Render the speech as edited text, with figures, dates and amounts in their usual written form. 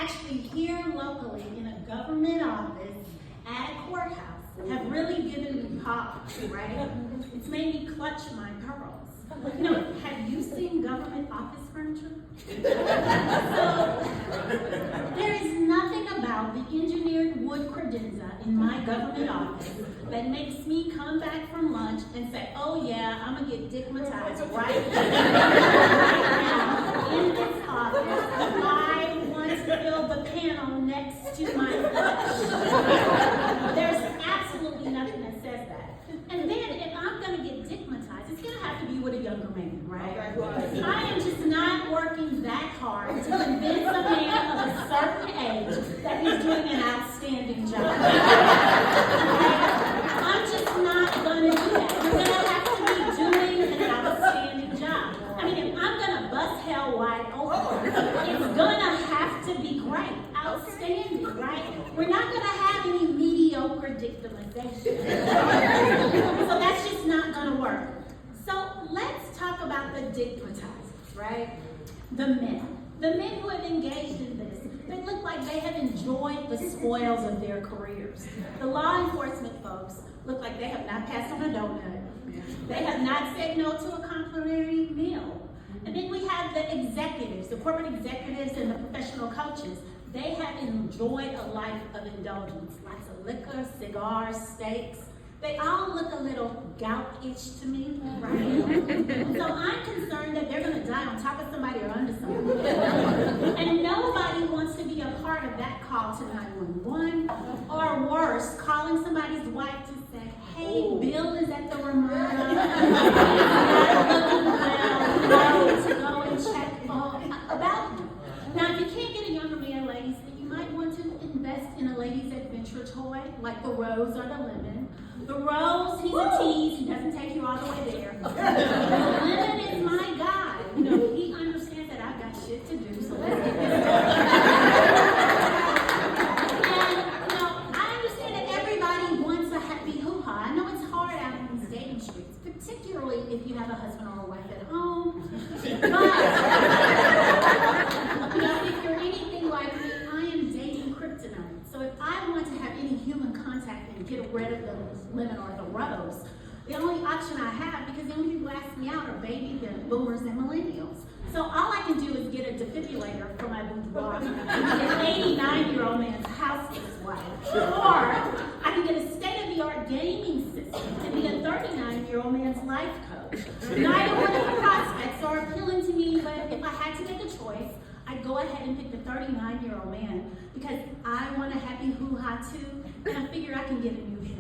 Actually, here locally in a government office at a courthouse have really given me pause, right? It's made me clutch my pearls. You know, have you seen government office furniture? So, there is nothing about the engineered wood credenza in my government office that makes me come back from lunch and say, oh yeah, I'm gonna get dickmatized right now in this office. I want to build the panel next to my flesh. There's absolutely nothing that says that. And then if I'm gonna get dickmatized, it's gonna have to be with a younger man, right? I am just not working that hard to convince a man of a certain age that he's doing an outstanding job. I'm just not gonna do that. You're gonna have to be doing an outstanding job. I mean, if I'm gonna bust hell wide open, it's gonna have to be great, outstanding, right? We're not gonna have any mediocre dictamization. So that's just not gonna work. So let's talk about the digmatizers, right? The men who have engaged in this, they look like they have enjoyed the spoils of their careers. The law enforcement folks look like they have not passed on a donut. They have not said no to a complimentary meal. And then we have the executives, the corporate executives and the professional coaches. They have enjoyed a life of indulgence, lots of liquor, cigars, steaks. They all look a little gout-ish to me, right? So I'm concerned that they're gonna die on top of somebody or under somebody. And nobody wants to be a part of that call to 911, or worse, calling somebody's wife to say, hey, Bill is at the Ramada. He's not looking well, to go and check about him. Now, if you can't get a younger man, ladies, then you might want to invest in a ladies' adventure toy, like the Rose or the Lemon. The Rose, he's a tease, he doesn't take you all the way there. The Lemon is my guy. You know, he understands that I've got shit to do, so let's get this done. And, you know, I understand that everybody wants a happy hoo-ha. I know it's hard out in these dating streets, particularly if you have a husband or a wife at home. But, you know, if you're anything like me, I am dating kryptonite. So if I want to have any human contact and get rid of the Lemon or the Rose, the only option I have, because the only people who ask me out are baby boomers and millennials. So all I can do is get a defibrillator for my boudoir and get an 89-year-old man's house wife. Or I can get a state-of-the-art gaming system and be a 39-year-old man's life coach. Neither one of the prospects are appealing to me, but if I had to make a choice, I'd go ahead and pick the 39-year-old man because I want a happy hoo-ha too, and I figure I can get a new hip.